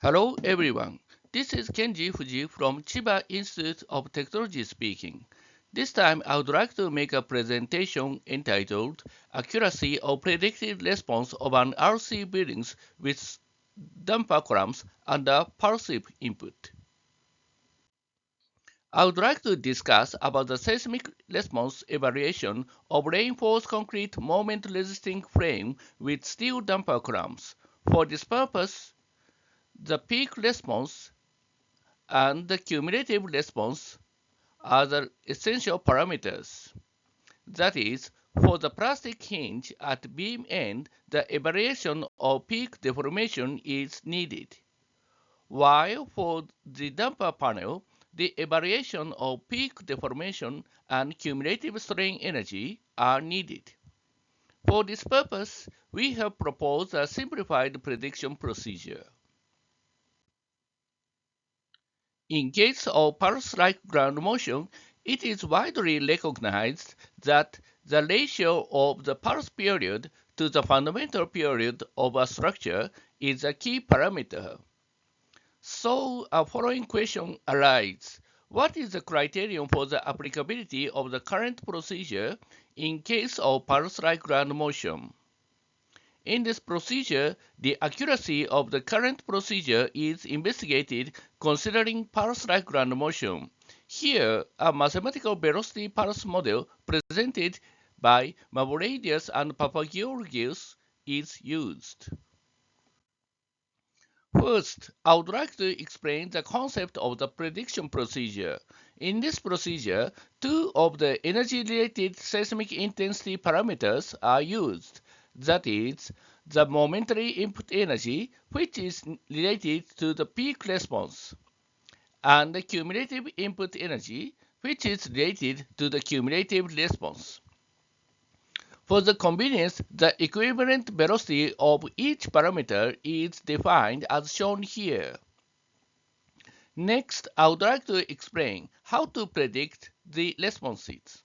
Hello everyone, this is Kenji Fujii from Chiba Institute of Technology speaking. This time I would like to make a presentation entitled Accuracy of Predicted Response of an RC Buildings with Damper Columns under Pulsive Input. I would like to discuss about the seismic response evaluation of reinforced concrete moment-resisting frame with steel damper columns. For this purpose, the peak response and the cumulative response are the essential parameters. That is, for the plastic hinge at beam end, the evaluation of peak deformation is needed, while for the damper panel, the evaluation of peak deformation and cumulative strain energy are needed. For this purpose, we have proposed a simplified prediction procedure. In case of pulse-like ground motion, it is widely recognized that the ratio of the pulse period to the fundamental period of a structure is a key parameter. So a following question arises. What is the criterion for the applicability of the current procedure in case of pulse-like ground motion? In this procedure, the accuracy of the current procedure is investigated considering pulse-like ground motion. Here, a mathematical velocity pulse model presented by Mavroidis and Papageorgiou is used. First, I would like to explain the concept of the prediction procedure. In this procedure, two of the energy-related seismic intensity parameters are used. That is, the momentary input energy, which is related to the peak response, and the cumulative input energy, which is related to the cumulative response. For the convenience, the equivalent velocity of each parameter is defined as shown here. Next, I would like to explain how to predict the responses.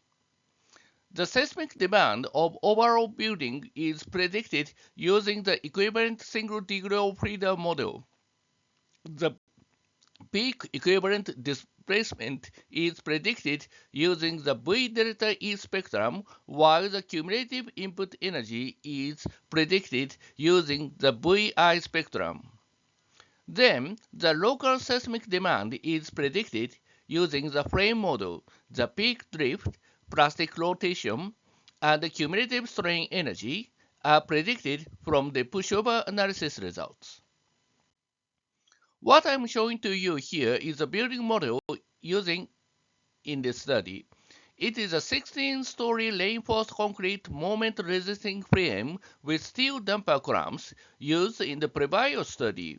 The seismic demand of overall building is predicted using the equivalent single degree of freedom model. The peak equivalent displacement is predicted using the V delta E spectrum, while the cumulative input energy is predicted using the VI spectrum. Then, the local seismic demand is predicted using the frame model, the peak drift, plastic rotation, and the cumulative strain energy are predicted from the pushover analysis results. What I'm showing to you here is a building model using in this study. It is a 16-story reinforced concrete moment-resisting frame with steel damper columns used in the previous study.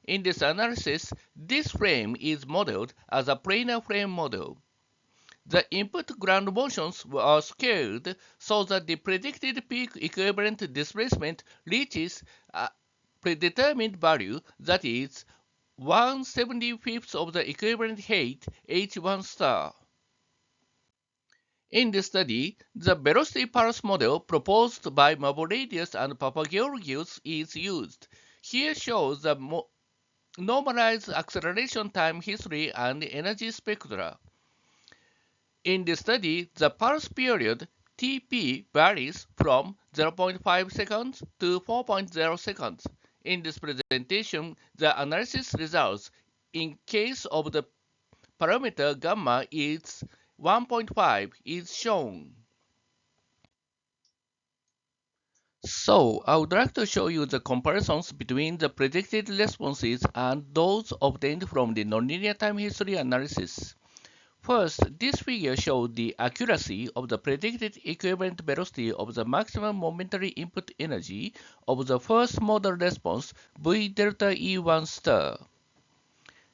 In this analysis, this frame is modeled as a planar frame model. The input ground motions were scaled so that the predicted peak equivalent displacement reaches a predetermined value, that is 1/75th of the equivalent height H1 star. In this study, the velocity pulse model proposed by Mavroidis and Papageorgiou is used. Here shows the normalized acceleration time history and energy spectra. In this study, the pulse period Tp varies from 0.5 seconds to 4.0 seconds. In this presentation, the analysis results in case of the parameter gamma is 1.5 is shown. So, I would like to show you the comparisons between the predicted responses and those obtained from the nonlinear time history analysis. First, this figure shows the accuracy of the predicted equivalent velocity of the maximum momentary input energy of the first model response V delta E1 star.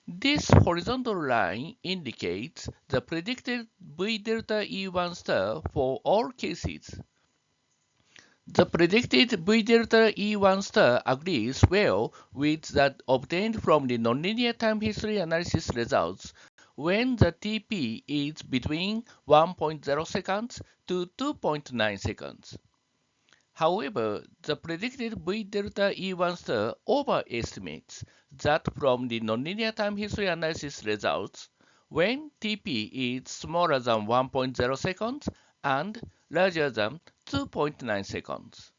This horizontal line indicates the predicted V delta E1 star for all cases. The predicted V delta E1 star agrees well with that obtained from the nonlinear time history analysis results when the Tp is between 1.0 seconds to 2.9 seconds. However, the predicted V delta E1 star overestimates that from the nonlinear time history analysis results when Tp is smaller than 1.0 seconds and larger than 2.9 seconds.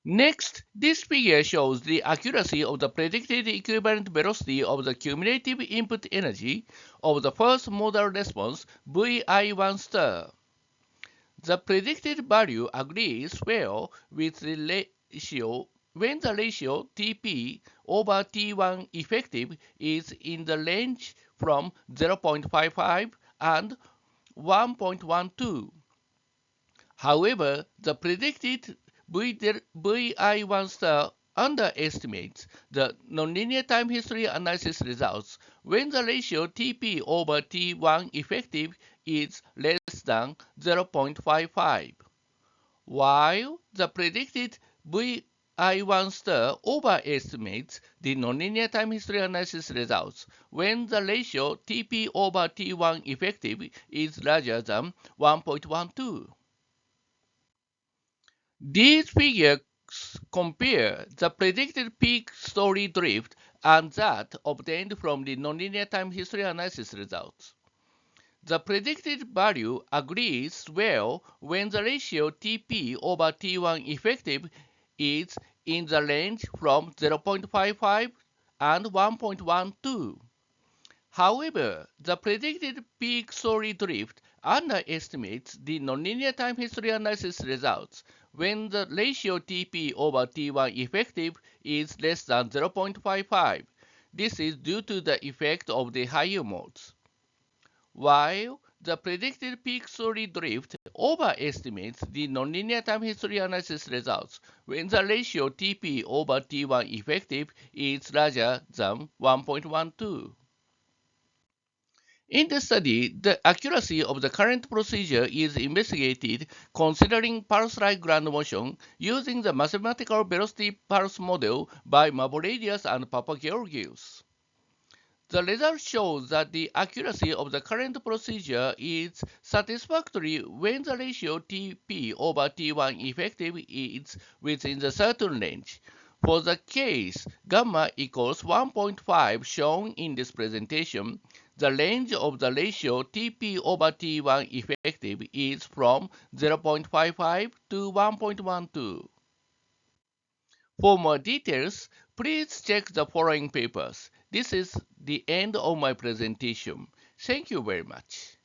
Next, this figure shows the accuracy of the predicted equivalent velocity of the cumulative input energy of the first modal response Vi1 star. The predicted value agrees well with the ratio when the ratio Tp over T1 effective is in the range from 0.55 and 1.12. However, the predicted Vi1 star underestimates the nonlinear time history analysis results when the ratio Tp over T1 effective is less than 0.55, while the predicted Vi1 star overestimates the nonlinear time history analysis results when the ratio Tp over T1 effective is larger than 1.12. These figures compare the predicted peak story drift and that obtained from the nonlinear time history analysis results. The predicted value agrees well when the ratio Tp over T1 effective is in the range from 0.55 and 1.12. However, the predicted peak story drift underestimates the nonlinear time history analysis results when the ratio Tp over T1 effective is less than 0.55. This is due to the effect of the higher modes. While the predicted peak story drift overestimates the nonlinear time history analysis results when the ratio Tp over T1 effective is larger than 1.12. In the study, the accuracy of the current procedure is investigated considering pulse-like ground motion using the mathematical velocity pulse model by Mavroidis and Papageorgiou. The result shows that the accuracy of the current procedure is satisfactory when the ratio Tp over T1 effective is within the certain range. For the case gamma equals 1.5 shown in this presentation, the range of the ratio Tp over T1 effective is from 0.55 to 1.12. For more details, please check the following papers. This is the end of my presentation. Thank you very much.